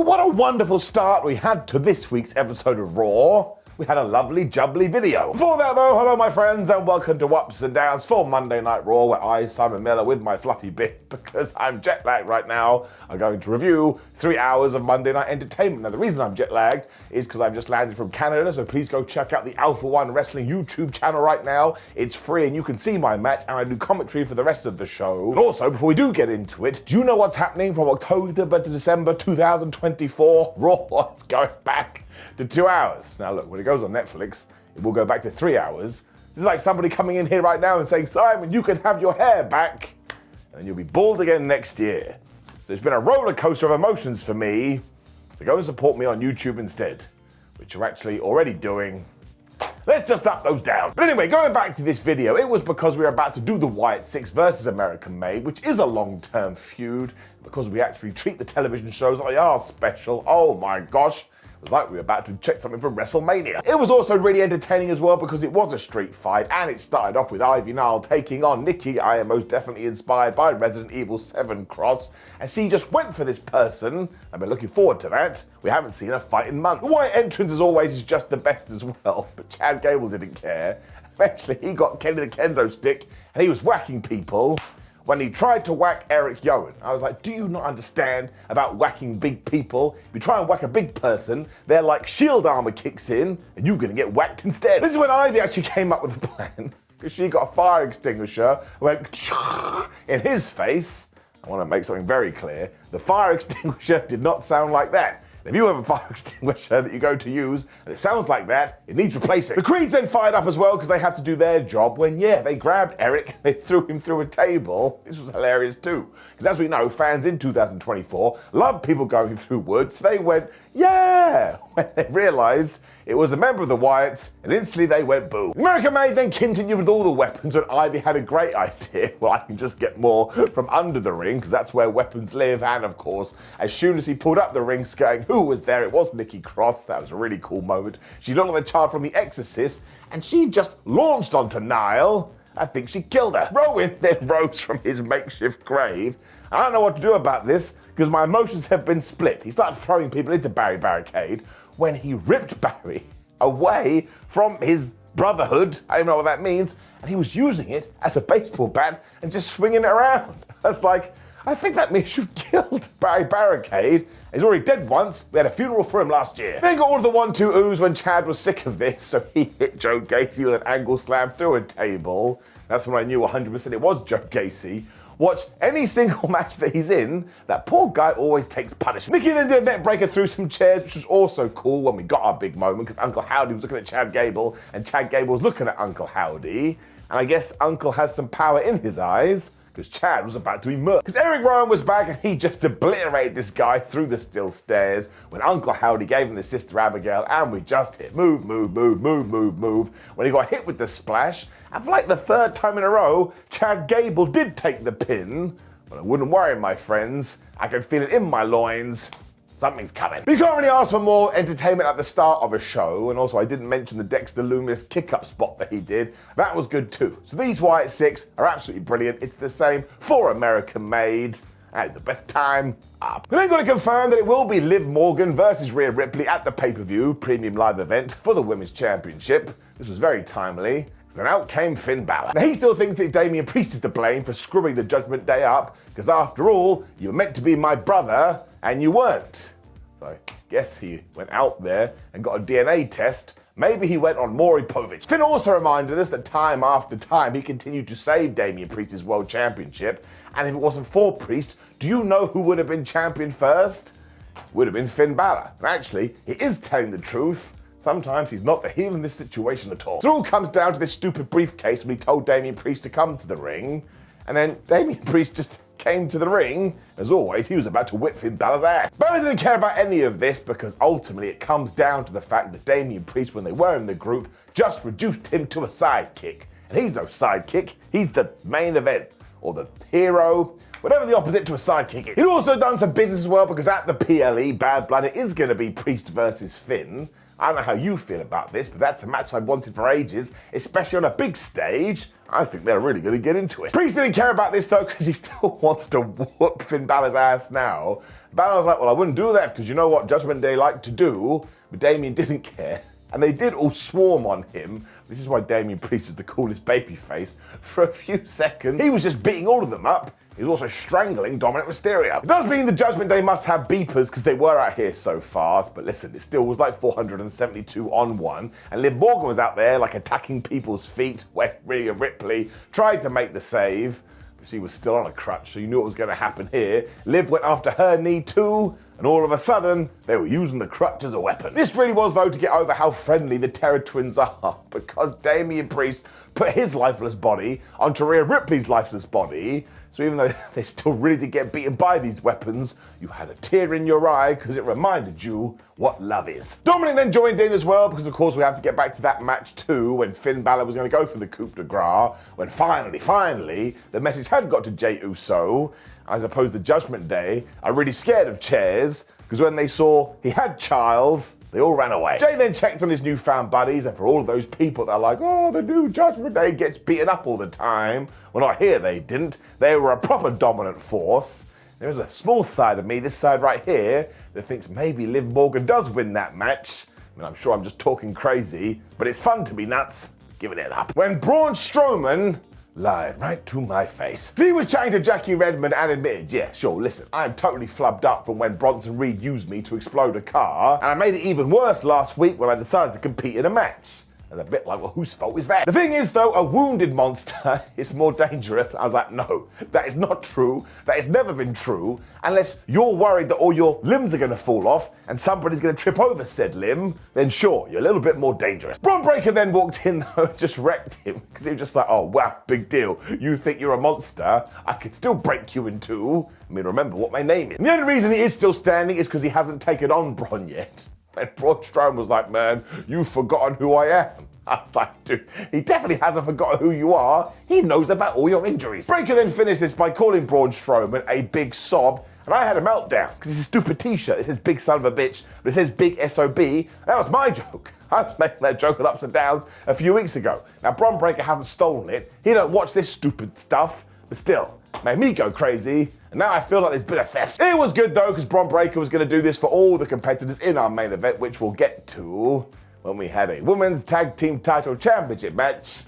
What a wonderful start we had to this week's episode of Raw. We had a lovely jubbly video. Before that though, hello my friends and welcome to Ups and Downs for Monday Night Raw, where I, Simon Miller, with my fluffy bit, because I'm jet lagged right now, are going to review 3 hours of Monday Night Entertainment. Now the reason I'm jet lagged is because I've just landed from Canada, so please go check out the Alpha One Wrestling YouTube channel right now. It's free and you can see my match and I do commentary for the rest of the show. And also, before we do get into it, do you know what's happening from October to December 2024? Raw is going back to 2 hours. Now look, when it goes on Netflix, it will go back to 3 hours. This is like somebody coming in here right now and saying, Simon, you can have your hair back and you'll be bald again next year. So it's been a roller coaster of emotions for me to go and support me on YouTube instead, which you're actually already doing. Let's just up those down. But anyway, going back to this video, it was because we were about to do the Wyatt 6 versus American Made, which is a long-term feud, because we actually treat the television shows like they are special. Oh my gosh. It was like we were about to check something from WrestleMania. It was also really entertaining as well because it was a street fight and it started off with Ivy Nile taking on Nikki. I am most definitely inspired by Resident Evil 7 Cross, and she just went for this person. I've been looking forward to that. We haven't seen a fight in months. The Wyatt entrance as always is just the best as well, but Chad Gable didn't care. Eventually he got Kenny the Kendo stick and he was whacking people when he tried to whack Eric Young. I was like, do you not understand about whacking big people? If you try and whack a big person, their like shield armor kicks in and you're gonna get whacked instead. This is when Ivy actually came up with a plan, because she got a fire extinguisher, went in his face. I wanna make something very clear. The fire extinguisher did not sound like that. If you have a fire extinguisher that you go to use and it sounds like that, it needs replacing. The Creeds then fired up as well because they have to do their job when, yeah, they grabbed Eric, they threw him through a table. This was hilarious too. Because as we know, fans in 2024 love people going through wood, so they went, yeah, when they realized it was a member of the Wyatts, and instantly they went boom. American Made then continued with all the weapons, but Ivy had a great idea. Well, I can just get more from under the ring, because that's where weapons live. And of course, as soon as he pulled up the ring skirting, who was there? It was Nikki Cross. That was a really cool moment. She looked like the child from The Exorcist, and she just launched onto Niall. I think she killed her. Rowan then rose from his makeshift grave. I don't know what to do about this, because my emotions have been split. He started throwing people into Barry Barricade when he ripped Barry away from his brotherhood. I don't know what that means. And he was using it as a baseball bat and just swinging it around. That's like, I think that means you've killed Barry Barricade. He's already dead once. We had a funeral for him last year. Then got all of the 1-2 oohs when Chad was sick of this, so he hit Joe Gacy with an angle slam through a table. That's when I knew 100% it was Joe Gacy. Watch any single match that he's in, that poor guy always takes punishment. Nikki then did a net breaker through some chairs, which was also cool when we got our big moment, because Uncle Howdy was looking at Chad Gable, and Chad Gable was looking at Uncle Howdy. And I guess Uncle has some power in his eyes, because Chad was about to be murked. Because Eric Rowan was back and he just obliterated this guy through the steel stairs when Uncle Howdy gave him the Sister Abigail, and we just hit move, move, move, move, move, move. When he got hit with the splash, and for like the third time in a row, Chad Gable did take the pin. But I wouldn't worry, my friends. I can feel it in my loins. Something's coming. But you can't really ask for more entertainment at the start of a show, and also I didn't mention the Dexter Loomis kick-up spot that he did. That was good too. So these Wyatt 6 are absolutely brilliant. It's the same for American Made. I had the best time up. We then got to confirm that it will be Liv Morgan versus Rhea Ripley at the pay-per-view premium live event for the Women's Championship. This was very timely. So then out came Finn Balor. Now he still thinks that Damian Priest is to blame for screwing the Judgment Day up, because after all, you were meant to be my brother, and you weren't. So I guess he went out there and got a DNA test. Maybe he went on Maury Povich. Finn also reminded us that time after time he continued to save Damian Priest's World Championship, and if it wasn't for Priest, do you know who would have been champion first? Would have been Finn Balor. And actually, he is telling the truth. Sometimes he's not the heel in this situation at all. So it all comes down to this stupid briefcase when he told Damian Priest to come to the ring, and then Damian Priest just came to the ring. As always, he was about to whip Finn Balor's ass. Balor didn't care about any of this because ultimately it comes down to the fact that Damian Priest, when they were in the group, just reduced him to a sidekick. And he's no sidekick, he's the main event, or the hero, whatever the opposite to a sidekick is. He'd also done some business as well, because at the PLE Bad Blood it is going to be Priest versus Finn. I don't know how you feel about this, but that's a match I've wanted for ages, especially on a big stage. I think they're really going to get into it. Priest didn't care about this though, because he still wants to whoop Finn Balor's ass now. Balor's like, well, I wouldn't do that, because you know what Judgment Day like to do, but Damien didn't care. And they did all swarm on him. This is why Damien Priest is the coolest babyface. For a few seconds, he was just beating all of them up. He was also strangling Dominik Mysterio. It does mean the Judgment Day must have beepers, because they were out here so fast, but listen, it still was like 472 on 1, and Liv Morgan was out there like attacking people's feet when Rhea Ripley tried to make the save, but she was still on a crutch, so you knew what was going to happen here. Liv went after her knee too, and all of a sudden, they were using the crutch as a weapon. This really was, though, to get over how friendly the Terror Twins are, because Damien Priest put his lifeless body onto Rhea Ripley's lifeless body, so even though they still really did get beaten by these weapons, you had a tear in your eye because it reminded you what love is. Dominik then joined in as well, because of course we have to get back to that match too, when Finn Balor was going to go for the coup de grace, when finally, the message had got to Jey Uso. As opposed to Judgment Day, are really scared of chairs, because when they saw he had Charles, they all ran away. Jey then checked on his newfound buddies, and for all of those people that are like, oh, the new Judgment Day gets beaten up all the time, well, not here they didn't. They were a proper dominant force. There's a small side of me, this side right here, that thinks maybe Liv Morgan does win that match. I mean, I'm sure I'm just talking crazy, but it's fun to be nuts. Giving it up. When Braun Strowman lied right to my face. He was chatting to Jackie Redmond and admitted, yeah, sure, listen, I'm totally flubbed up from when Bronson Reed used me to explode a car, and I made it even worse last week when I decided to compete in a match. And a bit like, well, whose fault is that? The thing is, though, a wounded monster is more dangerous. I was like, no, that is not true. That has never been true, unless you're worried that all your limbs are going to fall off and somebody's going to trip over said limb, then sure, you're a little bit more dangerous. Braun Breaker then walked in, though, and just wrecked him, because he was just like, oh, wow, big deal. You think you're a monster? I could still break you in two. I mean, remember what my name is. And the only reason he is still standing is because he hasn't taken on Braun yet. And Braun Strowman was like, man, you've forgotten who I am. I was like, dude, he definitely hasn't forgotten who you are. He knows about all your injuries. Breaker then finished this by calling Braun Strowman a big sob, and I had a meltdown, because it's a stupid t-shirt. It says big son of a bitch, but it says big SOB. That was my joke. I was making that joke at Ups and Downs a few weeks ago. Now, Braun Breaker hasn't stolen it. He don't watch this stupid stuff, but still, made me go crazy. And now I feel like there's been a theft. It was good, though, because Braun Breaker was going to do this for all the competitors in our main event, which we'll get to when we had a women's tag team title championship match.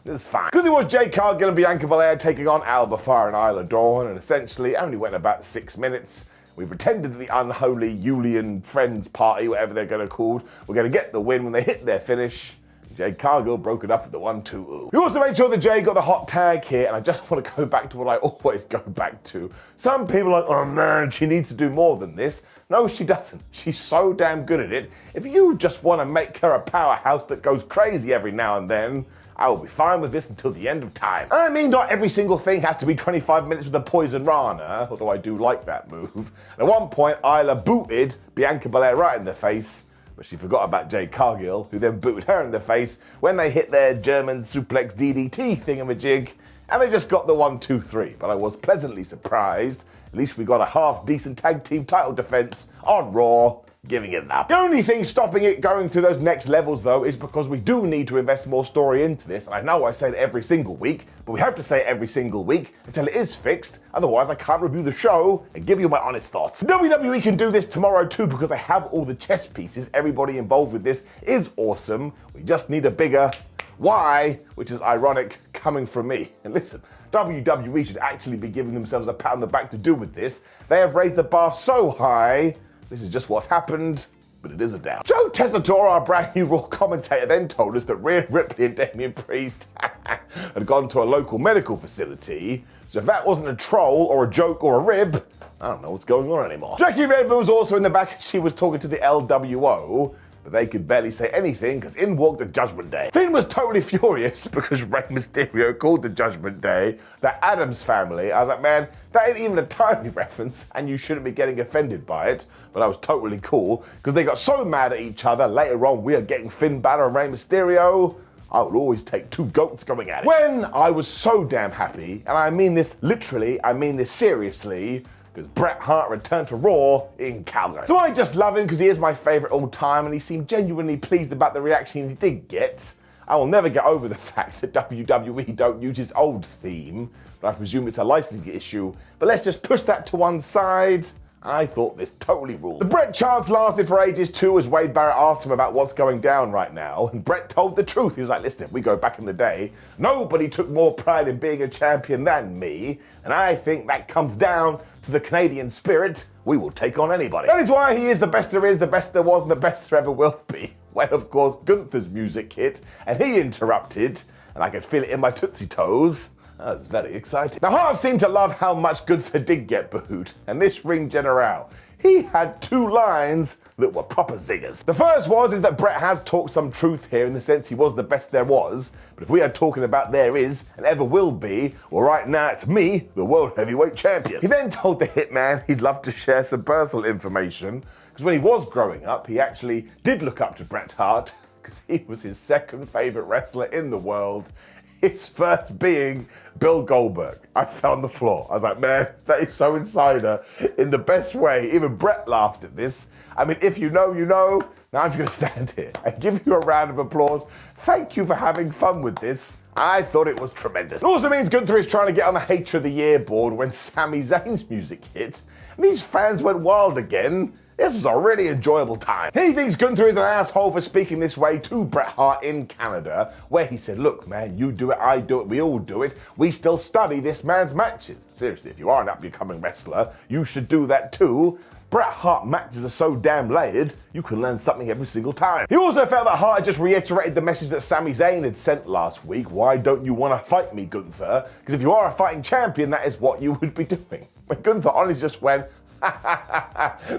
This is fine. Because it was Jade Cargill and Bianca Belair taking on Alba Fyre and Isla Dawn, and essentially only went about 6 minutes. We pretended to the unholy Julian Friends Party, whatever they're going to call. We're going to get the win when they hit their finish. Jade Cargill broke it up at the 1-2. We also made sure that Jade got the hot tag here, and I just want to go back to what I always go back to. Some people are like, oh man, she needs to do more than this. No, she doesn't. She's so damn good at it. If you just want to make her a powerhouse that goes crazy every now and then, I will be fine with this until the end of time. I mean, not every single thing has to be 25 minutes with a Poison Rana, although I do like that move. And at one point, Isla booted Bianca Belair right in the face, but she forgot about Jade Cargill, who then booted her in the face when they hit their German suplex DDT thingamajig, and they just got the 1-2-3. But I was pleasantly surprised. At least we got a half-decent tag team title defense on Raw, giving it up. The only thing stopping it going through those next levels, though, is because we do need to invest more story into this. And I know I say it every single week, but we have to say it every single week until it is fixed. Otherwise, I can't review the show and give you my honest thoughts. WWE can do this tomorrow too, because they have all the chess pieces. Everybody involved with this is awesome. We just need a bigger why, which is ironic coming from me. And listen, WWE should actually be giving themselves a pat on the back to do with this. They have raised the bar so high. This is just what's happened, but it is a doubt. Joe Tessitore, our brand new Raw commentator, then told us that Rhea Ripley and Damien Priest had gone to a local medical facility. So if that wasn't a troll or a joke or a rib, I don't know what's going on anymore. Jackie Redmond was also in the back. She was talking to the LWO, but they could barely say anything because in walked the Judgment Day. Finn was totally furious because Rey Mysterio called the Judgment Day the Addams Family. I was like, man, that ain't even a tiny reference and you shouldn't be getting offended by it. But that was totally cool because they got so mad at each other. Later on, we are getting Finn Balor and Rey Mysterio. I would always take two goats going at it. When I was so damn happy, and I mean this literally, I mean this seriously, because Bret Hart returned to Raw in Calgary. So I just love him because he is my favourite all time, and he seemed genuinely pleased about the reaction he did get. I will never get over the fact that WWE don't use his old theme, but I presume it's a licensing issue. But let's just push that to one side. I thought this totally ruled. The Bret chants lasted for ages too, as Wade Barrett asked him about what's going down right now, and Bret told the truth. He was like, listen, if we go back in the day, nobody took more pride in being a champion than me, and I think that comes down to the Canadian spirit. We will take on anybody. That is why he is the best there is, the best there was, and the best there ever will be. When, of course, Gunther's music hit, and he interrupted, and I could feel it in my Tootsie Toes. That was very exciting. Now, Hart seemed to love how much Gunther did get booed, and this ring general, he had two lines that were proper zingers. The first is that Bret has talked some truth here in the sense he was the best there was, but if we are talking about there is and ever will be, well, right now it's me, the World Heavyweight Champion. He then told the Hitman he'd love to share some personal information, because when he was growing up, he actually did look up to Bret Hart, because he was his second favourite wrestler in the world. His first being Bill Goldberg. I fell on the floor. I was like, man, that is so insider in the best way. Even Bret laughed at this. I mean, if you know, you know. Now I'm just going to stand here and give you a round of applause. Thank you for having fun with this. I thought it was tremendous. It also means Gunther is trying to get on the Hatred of the Year board when Sami Zayn's music hit. And these fans went wild again. This was a really enjoyable time. He thinks Gunther is an asshole for speaking this way to Bret Hart in Canada, where he said, look, man, you do it, I do it, we all do it. We still study this man's matches. Seriously, if you are an up-and-coming wrestler, you should do that too. Bret Hart matches are so damn layered, you can learn something every single time. He also felt that Hart had just reiterated the message that Sami Zayn had sent last week. Why don't you want to fight me, Gunther? Because if you are a fighting champion, that is what you would be doing. But Gunther honestly just went,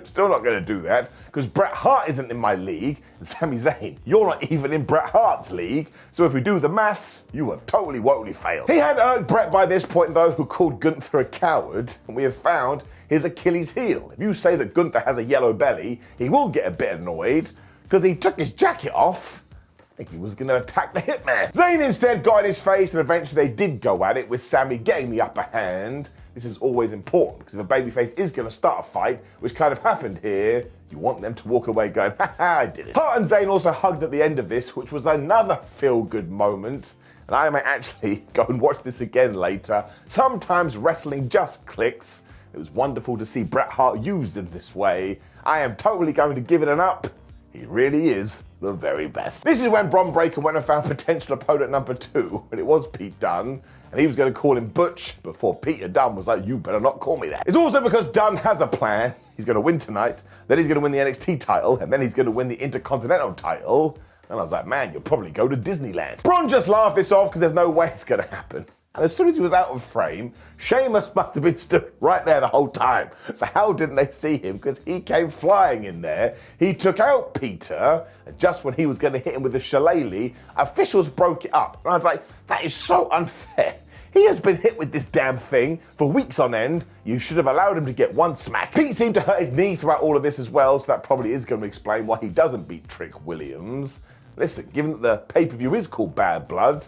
still not going to do that, because Bret Hart isn't in my league, and Sami Zayn, you're not even in Bret Hart's league, so if we do the maths, you have totally woefully failed. He had irked Bret by this point, though, who called Gunther a coward, and we have found his Achilles heel. If you say that Gunther has a yellow belly, he will get a bit annoyed, because he took his jacket off. I think he was going to attack the Hitman. Zayn instead got in his face, and eventually they did go at it, with Sami getting the upper hand. This is always important, because if a babyface is going to start a fight, which kind of happened here, you want them to walk away going, ha, I did it. Hart and Zayn also hugged at the end of this, which was another feel-good moment. And I might actually go and watch this again later. Sometimes wrestling just clicks. It was wonderful to see Bret Hart used in this way. I am totally going to give it an up. He really is the very best. This is when Bron Breakker went and found potential opponent number 2, but it was Pete Dunne, and he was going to call him Butch before Peter Dunne was like, you better not call me that. It's also because Dunne has a plan. He's going to win tonight, then he's going to win the NXT title, and then he's going to win the Intercontinental title. And I was like, man, you'll probably go to Disneyland. Bron just laughed this off because there's no way it's going to happen. And as soon as he was out of frame, Sheamus must have been stood right there the whole time. So how didn't they see him? Because he came flying in there. He took out Peter, and just when he was going to hit him with the shillelagh, officials broke it up. And I was like, that is so unfair. He has been hit with this damn thing for weeks on end. You should have allowed him to get one smack. Pete seemed to hurt his knee throughout all of this as well, so that probably is going to explain why he doesn't beat Trick Williams. Listen, given that the pay-per-view is called Bad Blood,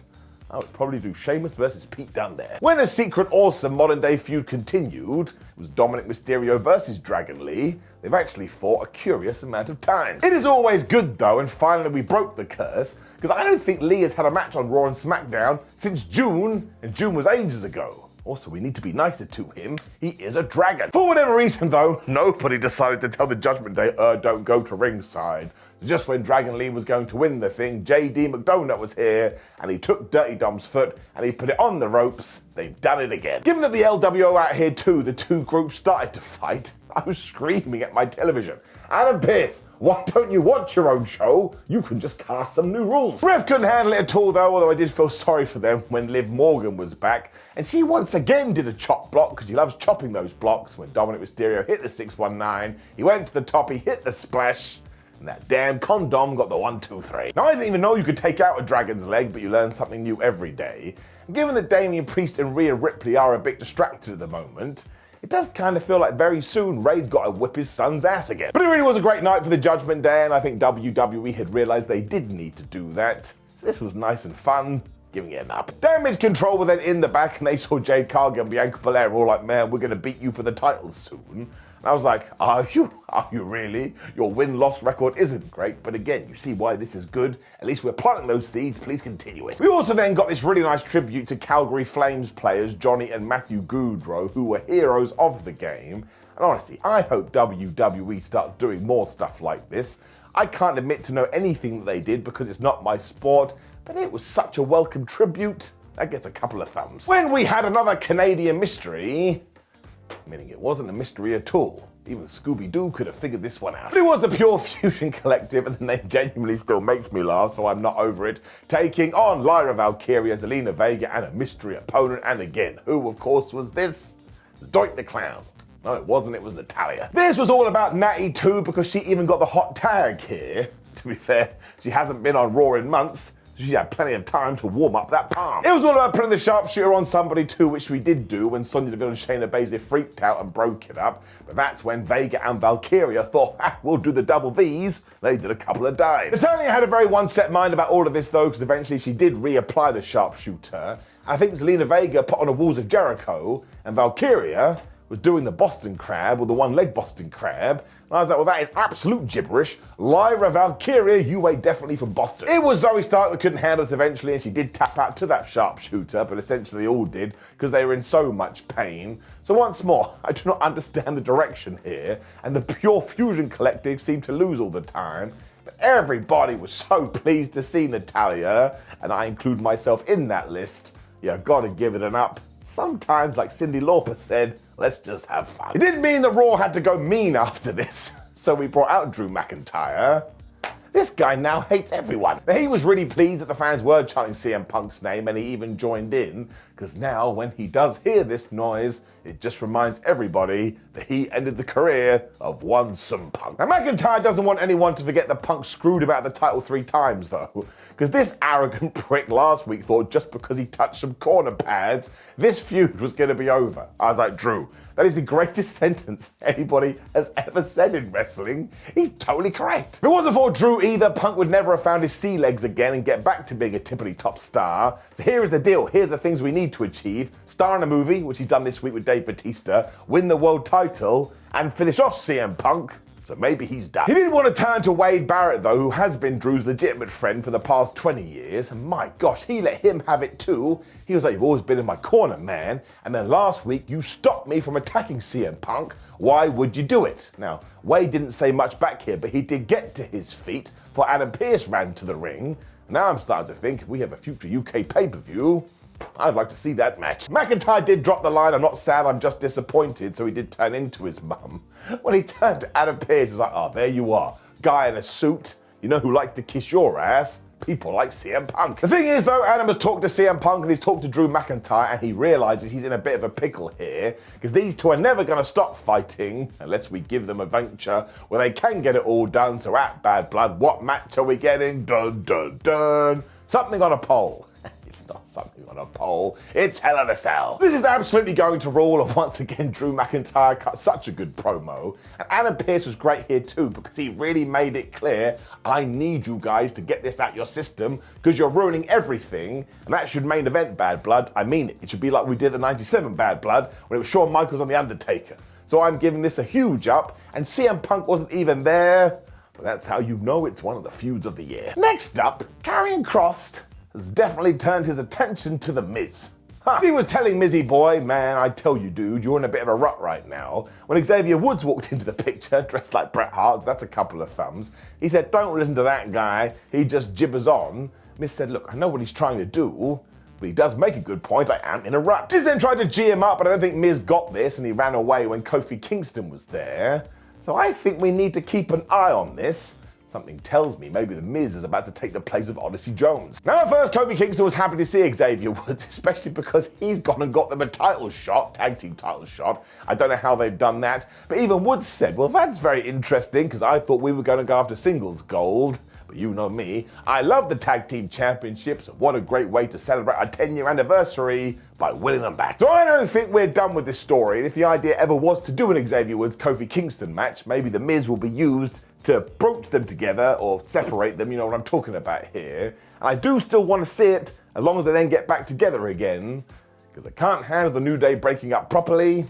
I would probably do Sheamus versus Pete Dunne there. When a secret awesome modern day feud continued, it was Dominik Mysterio versus Dragon Lee. They've actually fought a curious amount of times. It is always good though, and finally we broke the curse, because I don't think Lee has had a match on Raw and SmackDown since June, and June was ages ago. Also, we need to be nicer to him. He is a dragon. For whatever reason, though, nobody decided to tell the Judgment Day, don't go to ringside. Just when Dragon Lee was going to win the thing, J.D. McDonagh was here, and he took Dirty Dom's foot, and he put it on the ropes. They've done it again. Given that the LWO are out here too, the two groups started to fight. I was screaming at my television, Adam Pearce, why don't you watch your own show? You can just cast some new rules. Ref couldn't handle it at all though, although I did feel sorry for them when Liv Morgan was back, and she once again did a chop block, because she loves chopping those blocks. When Dominik Mysterio hit the 619, he went to the top, he hit the splash, and that damn condom got the 1, 2, 3. Now, I didn't even know you could take out a dragon's leg, but you learn something new every day. And given that Damian Priest and Rhea Ripley are a bit distracted at the moment, it does kind of feel like very soon Ray's got to whip his son's ass again. But it really was a great night for the Judgment Day, and I think WWE had realized they did need to do that. So this was nice and fun. Giving it an up. Damage Control were then in the back and they saw Jade, Cargill and Bianca Belair all like, man, we're going to beat you for the titles soon. And I was like, are you? Are you really? Your win-loss record isn't great, but again, you see why this is good. At least we're planting those seeds, please continue it. We also then got this really nice tribute to Calgary Flames players Johnny and Matthew Goudreau, who were heroes of the game. And honestly, I hope WWE starts doing more stuff like this. I can't admit to know anything that they did because it's not my sport, but it was such a welcome tribute. That gets a couple of thumbs. When we had another Canadian mystery, meaning it wasn't a mystery at all. Even Scooby-Doo could have figured this one out. But it was the Pure Fusion Collective, and the name genuinely still makes me laugh, so I'm not over it, taking on Lyra, Valkyria, Zelina, Vega, and a mystery opponent. And again, who of course was this? It was Doink the Clown. No, it wasn't, it was Natalya. This was all about Natty too, because she even got the hot tag here. To be fair, she hasn't been on Raw in months. She had plenty of time to warm up that palm. It was all about putting the sharpshooter on somebody too, which we did do when Sonya Deville and Shayna Baszler freaked out and broke it up. But that's when Vega and Valkyria thought, we'll do the double Vs. They did a couple of dives. Natalya had a very one-set mind about all of this though, because eventually she did reapply the sharpshooter. I think Zelina Vega put on a Walls of Jericho, and Valkyria was doing the Boston Crab, or the one-leg Boston Crab. And I was like, well, that is absolute gibberish. Lyra, Valkyria, you ain't definitely from Boston. It was Zoe Stark that couldn't handle us eventually, and she did tap out to that sharpshooter, but essentially all did, because they were in so much pain. So once more, I do not understand the direction here, and the Pure Fusion Collective seemed to lose all the time. But everybody was so pleased to see Natalya, and I include myself in that list. You gotta give it an up. Sometimes, like Cyndi Lauper said, let's just have fun. It didn't mean that Raw had to go mean after this, so we brought out Drew McIntyre. This guy now hates everyone. Now, he was really pleased that the fans were chanting CM Punk's name, and he even joined in, because now when he does hear this noise, it just reminds everybody that he ended the career of one CM Punk. Now, McIntyre doesn't want anyone to forget that Punk screwed him out of the title 3 times, though, because this arrogant prick last week thought just because he touched some corner pads, this feud was going to be over. I was like, Drew, that is the greatest sentence anybody has ever said in wrestling. He's totally correct. If it wasn't for Drew either, Punk would never have found his sea legs again and get back to being a tippity top star. So here is the deal. Here's the things we need to achieve. Star in a movie, which he's done this week with Dave Bautista, win the world title, and finish off CM Punk. So maybe he's done. He didn't want to turn to Wade Barrett though, who has been Drew's legitimate friend for the past 20 years. And my gosh, he let him have it too. He was like, you've always been in my corner, man. And then last week, you stopped me from attacking CM Punk. Why would you do it? Now, Wade didn't say much back here, but he did get to his feet before Adam Pearce ran to the ring. Now I'm starting to think we have a future UK pay-per-view. I'd like to see that match. McIntyre did drop the line, I'm not sad, I'm just disappointed, so he did turn into his mum. When he turned to Adam Pearce, he was like, oh, there you are. Guy in a suit. You know who likes to kiss your ass? People like CM Punk. The thing is, though, Adam has talked to CM Punk and he's talked to Drew McIntyre, and he realizes he's in a bit of a pickle here, because these two are never going to stop fighting unless we give them a venture where they can get it all done. So at Bad Blood, what match are we getting? Dun, dun, dun. Something on a pole. It's not something on a pole, it's Hell in a Cell. This is absolutely going to rule, and once again, Drew McIntyre cut such a good promo. And Adam Pearce was great here too, because he really made it clear, I need you guys to get this out your system, because you're ruining everything, and that should main event Bad Blood. I mean it. It should be like we did the 97 Bad Blood, when it was Shawn Michaels on The Undertaker. So I'm giving this a huge up, and CM Punk wasn't even there, but that's how you know it's one of the feuds of the year. Next up, Karrion Kross has definitely turned his attention to The Miz. He was telling Mizzy Boy, man, I tell you, dude, you're in a bit of a rut right now. When Xavier Woods walked into the picture, dressed like Bret Hart, that's a couple of thumbs. He said, don't listen to that guy, he just gibbers on. Miz said, look, I know what he's trying to do, but he does make a good point, I am in a rut. Miz then tried to G him up, but I don't think Miz got this, and he ran away when Kofi Kingston was there. So I think we need to keep an eye on this. Something tells me maybe The Miz is about to take the place of Odyssey Jones. Now at first, Kofi Kingston was happy to see Xavier Woods, especially because he's gone and got them a title shot, tag team title shot. I don't know how they've done that, but even Woods said, well, that's very interesting, because I thought we were going to go after singles gold. But you know me, I love the tag team championships, and what a great way to celebrate our 10-year anniversary by winning them back. So I don't think we're done with this story, and if the idea ever was to do an Xavier Woods Kofi Kingston match, maybe The Miz will be used to broach them together or separate them, you know what I'm talking about here. And I do still want to see it, as long as they then get back together again, because I can't handle the New Day breaking up properly.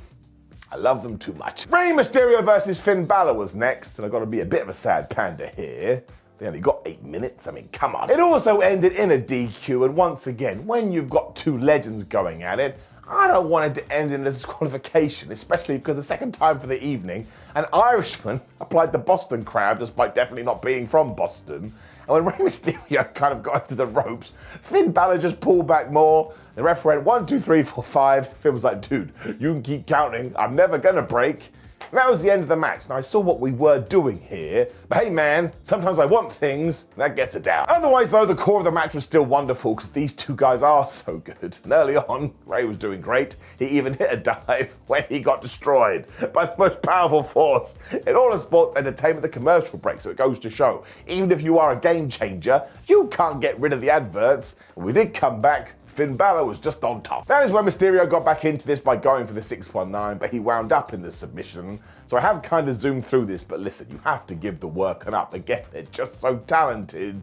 I love them too much. Rey Mysterio versus Finn Bálor was next, and I've got to be a bit of a sad panda here. They only got 8 minutes, I mean, come on. It also ended in a DQ, and once again, when you've got two legends going at it, I don't want it to end in a disqualification, especially because the second time for the evening, an Irishman applied the Boston crab despite definitely not being from Boston. And when Rey Mysterio kind of got into the ropes, Finn Bálor just pulled back more. The ref went 1, 2, 3, 4, 5. Finn was like, dude, you can keep counting. I'm never gonna break. And that was the end of the match. Now, I saw what we were doing here, but hey man, sometimes I want things, and that gets it down. Otherwise though, the core of the match was still wonderful because these two guys are so good. And early on, Rey was doing great. He even hit a dive when he got destroyed by the most powerful force in all of sports entertainment, the commercial break. So it goes to show, even if you are a game changer, you can't get rid of the adverts. And we did come back. Finn Bálor was just on top. That is when Mysterio got back into this by going for the 619, but he wound up in the submission. So I have kind of zoomed through this, but listen, you have to give the work up. Again, they're just so talented.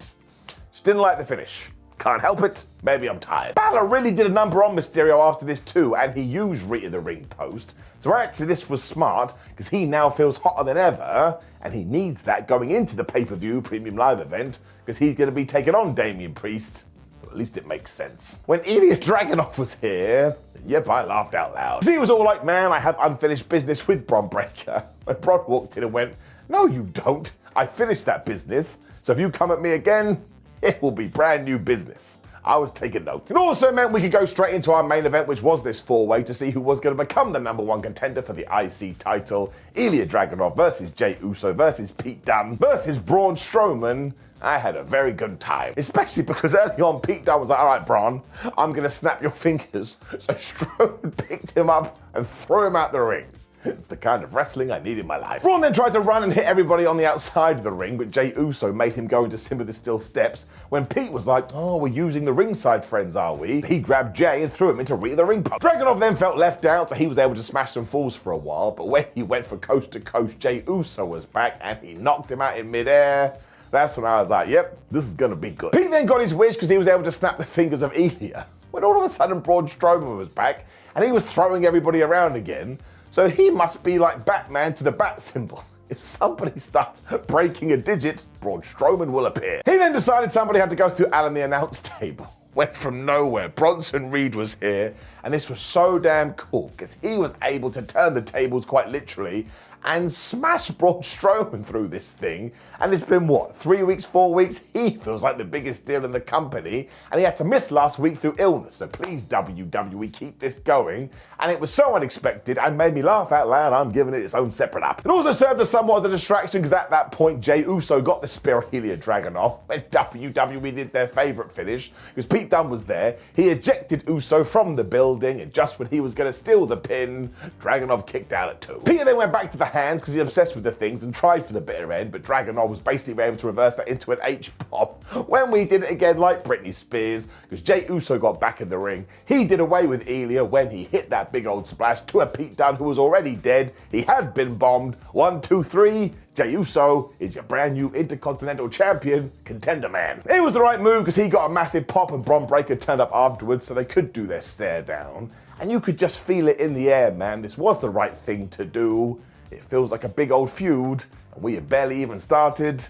Just didn't like the finish. Can't help it, maybe I'm tired. Bálor really did a number on Mysterio after this too, and he used Rita the ring post. So actually this was smart, because he now feels hotter than ever, and he needs that going into the pay-per-view premium live event, because he's going to be taking on Damian Priest. At least it makes sense. When Ilja Dragunov was here, yep, I laughed out loud. He was all like, man, I have unfinished business with Braun Breaker. When Braun walked in and went, no you don't, I finished that business, so if you come at me again, it will be brand new business. I was taking notes. It also meant we could go straight into our main event, which was this 4-way to see who was going to become the #1 contender for the IC title. Ilja Dragunov versus Jey Uso versus Pete Dunne versus Braun Strowman. I had a very good time, especially because early on Pete Dunne was like, all right, Braun, I'm going to snap your fingers. So Strowman picked him up and threw him out the ring. It's the kind of wrestling I need in my life. Braun then tried to run and hit everybody on the outside of the ring, but Jey Uso made him go into some of the steel steps when Pete was like, oh, we're using the ringside friends, are we? He grabbed Jey and threw him into Rita the ring post. Dragunov then felt left out, so he was able to smash some falls for a while, but when he went for coast to coast, Jey Uso was back and he knocked him out in midair. That's when I was like, yep, this is gonna be good. Pete then got his wish because he was able to snap the fingers of Ilja. When all of a sudden Braun Strowman was back and he was throwing everybody around again. So he must be like Batman to the bat symbol. If somebody starts breaking a digit, Braun Strowman will appear. He then decided somebody had to go through Alan the announce table. Went from nowhere. Bronson Reed was here, and this was so damn cool because he was able to turn the tables quite literally and smash Braun Strowman through this thing. And it's been what, 3 weeks, 4 weeks? He feels like the biggest deal in the company, and he had to miss last week through illness. So please, WWE, keep this going. And it was so unexpected and made me laugh out loud. I'm giving it its own separate up. It also served as somewhat as a distraction because at that point, Jey Uso got the spear of Ilja Dragunov when WWE did their favorite finish because Pete Dunne was there. He ejected Uso from the building, and just when he was going to steal the pin, Dragunov kicked out at 2. Peter then went back to the hands because he's obsessed with the things and tried for the bitter end, but Dragunov was basically able to reverse that into an H-bomb when we did it again like Britney Spears because Jey Uso got back in the ring. He did away with Ilja when he hit that big old splash to a Pete Dunne who was already dead. He had been bombed. 1, 2, 3. Jey Uso is your brand new Intercontinental Champion, contender man. It was the right move because he got a massive pop and Braun Breaker turned up afterwards so they could do their stare down. And you could just feel it in the air, man. This was the right thing to do. It feels like a big old feud, and we had barely even started.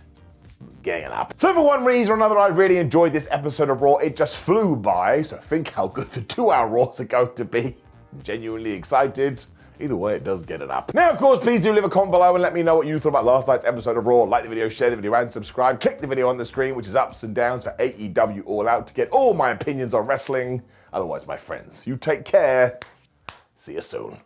It's ganging up. So for one reason or another, I really enjoyed this episode of Raw. It just flew by, so think how good the 2-hour Raws are going to be. I'm genuinely excited. Either way, it does get it up. Now, of course, please do leave a comment below and let me know what you thought about last night's episode of Raw. Like the video, share the video, and subscribe. Click the video on the screen, which is ups and downs for AEW All Out, to get all my opinions on wrestling. Otherwise, my friends, you take care. See you soon.